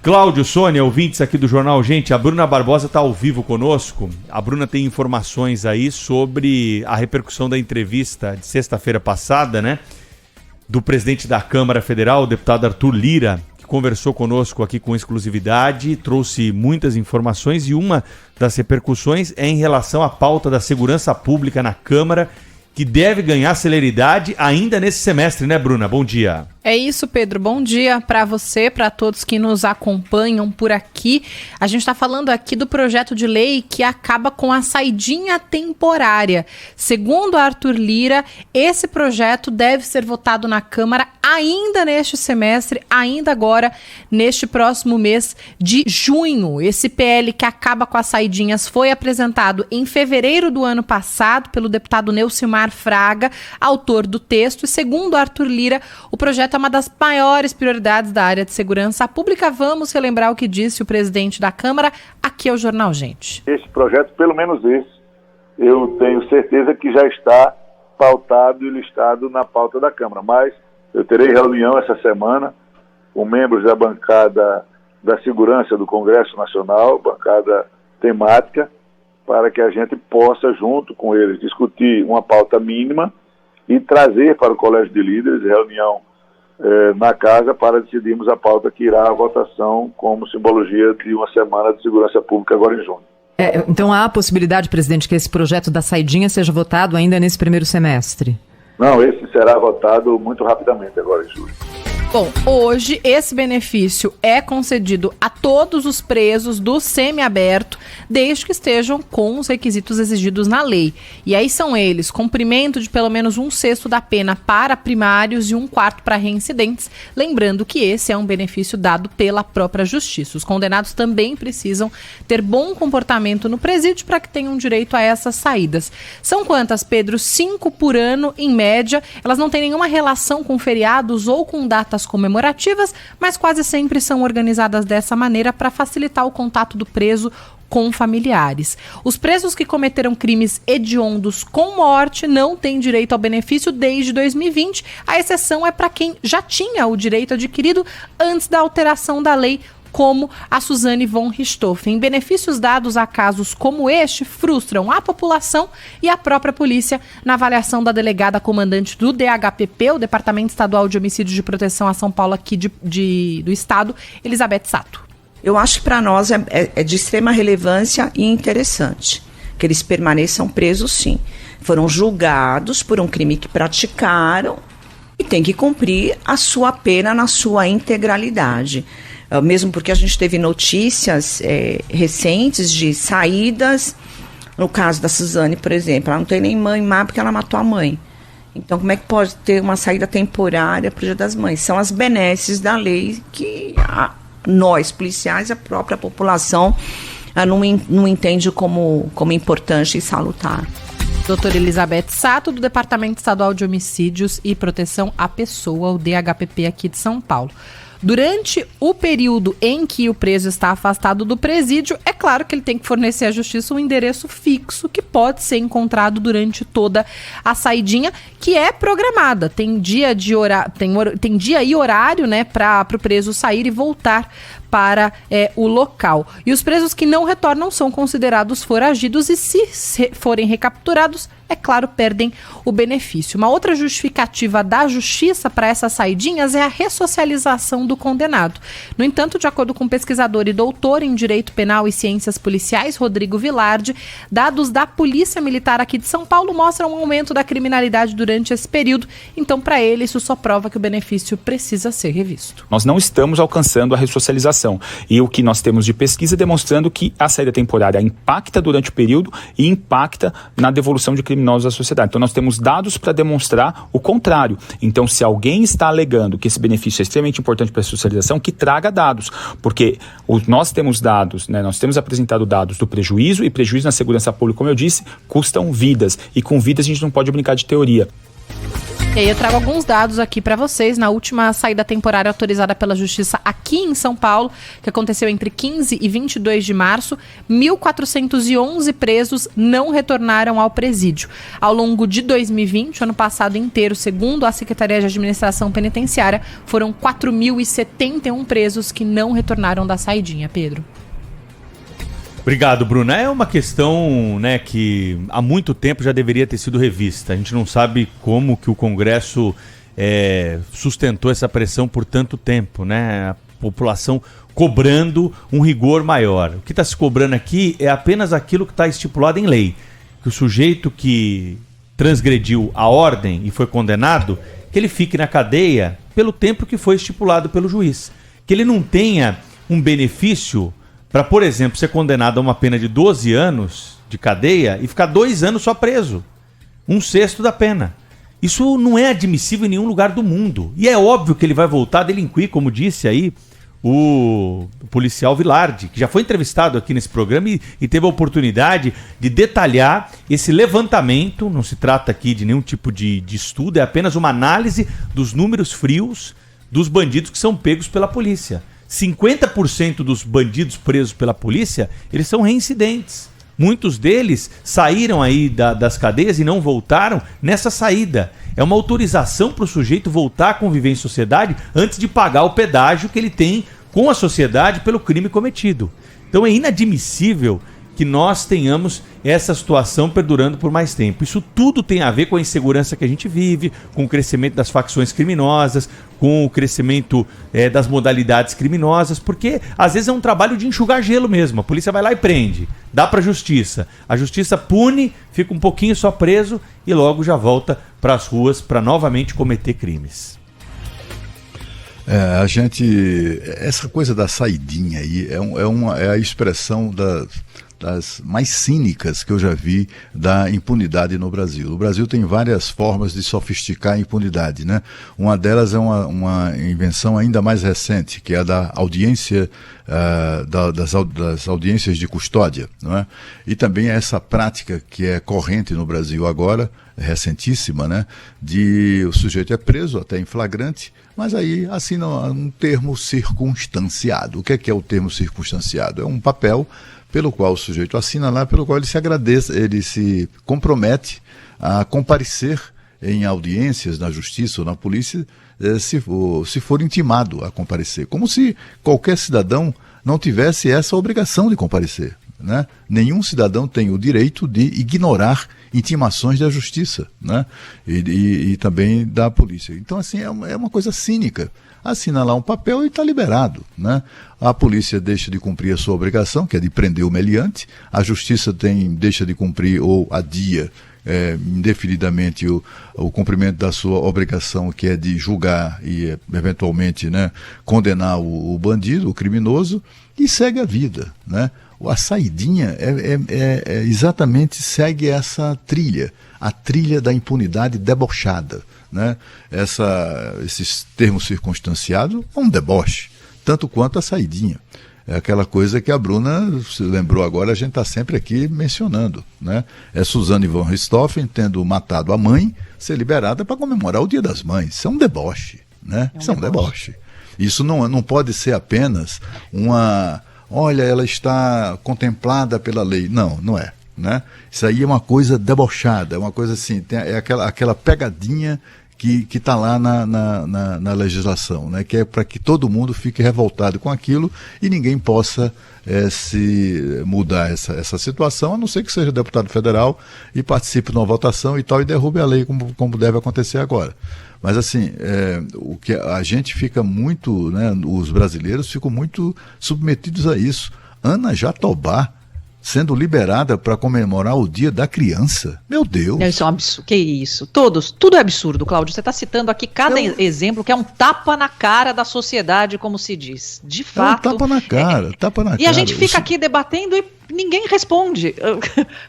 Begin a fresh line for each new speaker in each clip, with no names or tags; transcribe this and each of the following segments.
Cláudio, Sônia, ouvintes aqui do Jornal. Gente, a Bruna Barbosa está ao vivo conosco. A Bruna tem informações aí sobre a repercussão da entrevista de sexta-feira passada, né? Do presidente da Câmara Federal, o deputado Arthur Lira, que conversou conosco aqui com exclusividade, trouxe muitas informações e uma das repercussões é em relação à pauta da segurança pública na Câmara, que deve ganhar celeridade ainda nesse semestre, né, Bruna? Bom dia.
É isso, Pedro. Bom dia para você, para todos que nos acompanham por aqui. A gente está falando aqui do projeto de lei que acaba com a saidinha temporária. Segundo Arthur Lira, esse projeto deve ser votado na Câmara ainda neste semestre, ainda agora, neste próximo mês de junho. Esse PL que acaba com as saidinhas foi apresentado em fevereiro do ano passado pelo deputado Neucimar Fraga, autor do texto. E segundo Arthur Lira, o projeto é uma das maiores prioridades da área de segurança pública. Vamos relembrar o que disse o presidente da Câmara. Aqui é o Jornal Gente.
Esse projeto, pelo menos esse, eu tenho certeza que já está pautado e listado na pauta da Câmara. Mas eu terei reunião essa semana com membros da bancada da segurança do Congresso Nacional, bancada temática, para que a gente possa, junto com eles, discutir uma pauta mínima e trazer para o Colégio de Líderes, reunião na casa, para decidirmos a pauta que irá à votação como simbologia de uma semana de segurança pública agora em junho.
Então há a possibilidade, presidente, que esse projeto da saidinha seja votado ainda nesse primeiro semestre?
Não, esse será votado muito rapidamente agora em julho.
Bom, hoje esse benefício é concedido a todos os presos do semiaberto, desde que estejam com os requisitos exigidos na lei. E aí são eles: cumprimento de pelo menos 1/6 da pena para primários e 1/4 para reincidentes. Lembrando que esse é um benefício dado pela própria Justiça. Os condenados também precisam ter bom comportamento no presídio para que tenham direito a essas saídas. São quantas, Pedro? 5 por ano, em média. Elas não têm nenhuma relação com feriados ou com datas comemorativas, mas quase sempre são organizadas dessa maneira para facilitar o contato do preso com familiares. Os presos que cometeram crimes hediondos com morte não têm direito ao benefício desde 2020. A exceção é para quem já tinha o direito adquirido antes da alteração da lei, como a Suzane von Richthofen. Benefícios dados a casos como este frustram a população e a própria polícia, na avaliação da delegada comandante do DHPP, o Departamento Estadual de Homicídios de Proteção a São Paulo aqui do Estado, Elizabeth Sato.
Eu acho que para nós é de extrema relevância e interessante que eles permaneçam presos, sim. Foram julgados por um crime que praticaram e têm que cumprir a sua pena na sua integralidade. Mesmo porque a gente teve notícias recentes de saídas. No caso da Suzane, por exemplo, ela não tem nem mãe má porque ela matou a mãe. Então, como é que pode ter uma saída temporária para o Dia das Mães? São as benesses da lei que nós, policiais, a própria população não entende como importante e salutar.
Doutora Elizabeth Sato, do Departamento Estadual de Homicídios e Proteção à Pessoa, o DHPP aqui de São Paulo. Durante o período em que o preso está afastado do presídio, é claro que ele tem que fornecer à Justiça um endereço fixo que pode ser encontrado durante toda a saidinha, que é programada. Tem dia e horário, né, para o preso sair e voltar para o local. E os presos que não retornam são considerados foragidos e, se forem recapturados, é claro, perdem o benefício. Uma outra justificativa da Justiça para essas saidinhas é a ressocialização do condenado. No entanto, de acordo com o pesquisador e doutor em Direito Penal e Ciências Policiais, Rodrigo Vilardi, dados da Polícia Militar aqui de São Paulo mostram um aumento da criminalidade durante esse período. Então, para ele, isso só prova que o benefício precisa ser revisto.
Nós não estamos alcançando a ressocialização. E o que nós temos de pesquisa demonstrando que a saída temporária impacta durante o período e impacta na devolução de criminosos à sociedade. Então nós temos dados para demonstrar o contrário. Então, se alguém está alegando que esse benefício é extremamente importante para a socialização, que traga dados, porque nós temos dados, né, nós temos apresentado dados do prejuízo, e prejuízo na segurança pública, como eu disse, custam vidas, e com vidas a gente não pode brincar de teoria.
E aí eu trago alguns dados aqui para vocês. Na última saída temporária autorizada pela Justiça aqui em São Paulo, que aconteceu entre 15 e 22 de março, 1.411 presos não retornaram ao presídio. Ao longo de 2020, ano passado inteiro, segundo a Secretaria de Administração Penitenciária, foram 4.071 presos que não retornaram da saidinha, Pedro.
Obrigado, Bruna. É uma questão, né, que há muito tempo já deveria ter sido revista. A gente não sabe como que o Congresso sustentou essa pressão por tanto tempo, né? A população cobrando um rigor maior. O que está se cobrando aqui é apenas aquilo que está estipulado em lei. Que o sujeito que transgrediu a ordem e foi condenado, que ele fique na cadeia pelo tempo que foi estipulado pelo juiz. Que ele não tenha um benefício para, por exemplo, ser condenado a uma pena de 12 anos de cadeia e ficar 2 anos só preso. 1/6 da pena. Isso não é admissível em nenhum lugar do mundo. E é óbvio que ele vai voltar a delinquir, como disse aí o policial Vilardi, que já foi entrevistado aqui nesse programa e teve a oportunidade de detalhar esse levantamento. Não se trata aqui de nenhum tipo de estudo, é apenas uma análise dos números frios dos bandidos que são pegos pela polícia. 50% dos bandidos presos pela polícia, eles são reincidentes. Muitos deles saíram aí das cadeias e não voltaram nessa saída. É uma autorização para o sujeito voltar a conviver em sociedade antes de pagar o pedágio que ele tem com a sociedade pelo crime cometido. Então é inadmissível que nós tenhamos essa situação perdurando por mais tempo. Isso tudo tem a ver com a insegurança que a gente vive, com o crescimento das facções criminosas, com o crescimento das modalidades criminosas, porque às vezes é um trabalho de enxugar gelo mesmo. A polícia vai lá e prende, dá para a justiça pune, fica um pouquinho só preso e logo já volta para as ruas para novamente cometer crimes.
Essa coisa da saidinha aí é a expressão das mais cínicas que eu já vi da impunidade no Brasil. O Brasil tem várias formas de sofisticar a impunidade, né? Uma delas é uma invenção ainda mais recente, que é a da audiência, das audiências de custódia, não é? E também essa prática que é corrente no Brasil agora, recentíssima, né? De o sujeito é preso até em flagrante, mas aí assina um termo circunstanciado. O que é o termo circunstanciado? É um papel pelo qual o sujeito assina lá, pelo qual ele se compromete a comparecer em audiências na justiça ou na polícia, se for intimado a comparecer. Como se qualquer cidadão não tivesse essa obrigação de comparecer, né? Nenhum cidadão tem o direito de ignorar intimações da justiça, né? E também da polícia. Então, assim, é uma coisa cínica. Assina lá um papel e está liberado, né? A polícia deixa de cumprir a sua obrigação, que é de prender o meliante, a justiça deixa de cumprir ou adia indefinidamente o cumprimento da sua obrigação, que é de julgar e eventualmente, né, condenar o bandido, o criminoso, e segue a vida, né? A saidinha exatamente segue essa trilha, a trilha da impunidade debochada, né? Esses termos circunstanciados é um deboche, tanto quanto a saidinha. É aquela coisa que a Bruna se lembrou agora, a gente está sempre aqui mencionando, né? É Suzane von Richthofen tendo matado a mãe, ser liberada para comemorar o Dia das Mães. Isso é um deboche, né? Isso é um deboche. Isso não pode ser apenas olha, ela está contemplada pela lei. Não é, né? Isso aí é uma coisa debochada, é uma coisa assim, é aquela pegadinha que está lá na legislação, né? Que é para que todo mundo fique revoltado com aquilo e ninguém possa se mudar essa situação, a não ser que seja deputado federal e participe de uma votação e tal, e derrube a lei como deve acontecer agora. Mas assim, o que a gente fica muito, né, os brasileiros ficam muito submetidos a isso. Ana Jatobá sendo liberada para comemorar o Dia da Criança. Meu Deus!
Isso é um absurdo. Que isso? Tudo é absurdo, Cláudio. Você está citando aqui cada exemplo que é um tapa na cara da sociedade, como se diz. De fato.
É um tapa na cara, tapa na cara.
E a gente fica aqui debatendo e ninguém responde.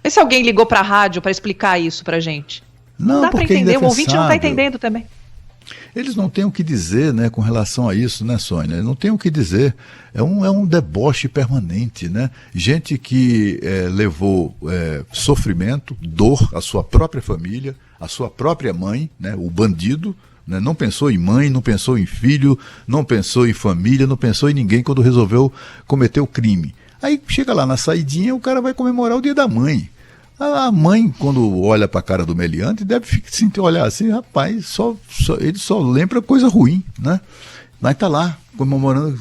Vê se alguém ligou para a rádio para explicar isso para gente. Não dá para entender, o ouvinte não está entendendo também.
Eles não têm o que dizer, né, com relação a isso, né, Sônia? Eles não têm o que dizer. É um deboche permanente, né? Gente que levou sofrimento, dor à sua própria família, a sua própria mãe, né, o bandido, né, não pensou em mãe, não pensou em filho, não pensou em família, não pensou em ninguém quando resolveu cometer o crime. Aí chega lá na saidinha, o cara vai comemorar o dia da mãe. A mãe, quando olha para a cara do meliante, deve olhar assim, rapaz, ele só lembra coisa ruim, né? Mas tá lá,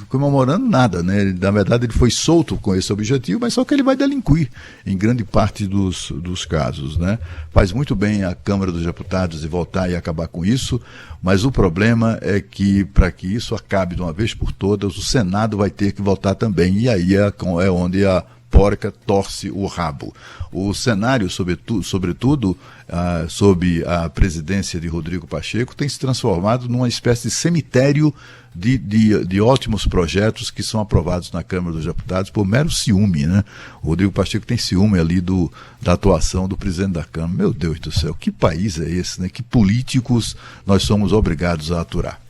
comemorando nada, né? Na verdade ele foi solto com esse objetivo, mas só que ele vai delinquir em grande parte dos casos, né? Faz muito bem a Câmara dos Deputados voltar e acabar com isso, mas o problema é que para que isso acabe de uma vez por todas, o Senado vai ter que votar também, e aí é onde a porca torce o rabo. O cenário, sobretudo, sob a presidência de Rodrigo Pacheco, tem se transformado numa espécie de cemitério de ótimos projetos que são aprovados na Câmara dos Deputados por mero ciúme, né? O Rodrigo Pacheco tem ciúme ali da atuação do presidente da Câmara. Meu Deus do céu, que país é esse, né? Que políticos nós somos obrigados a aturar.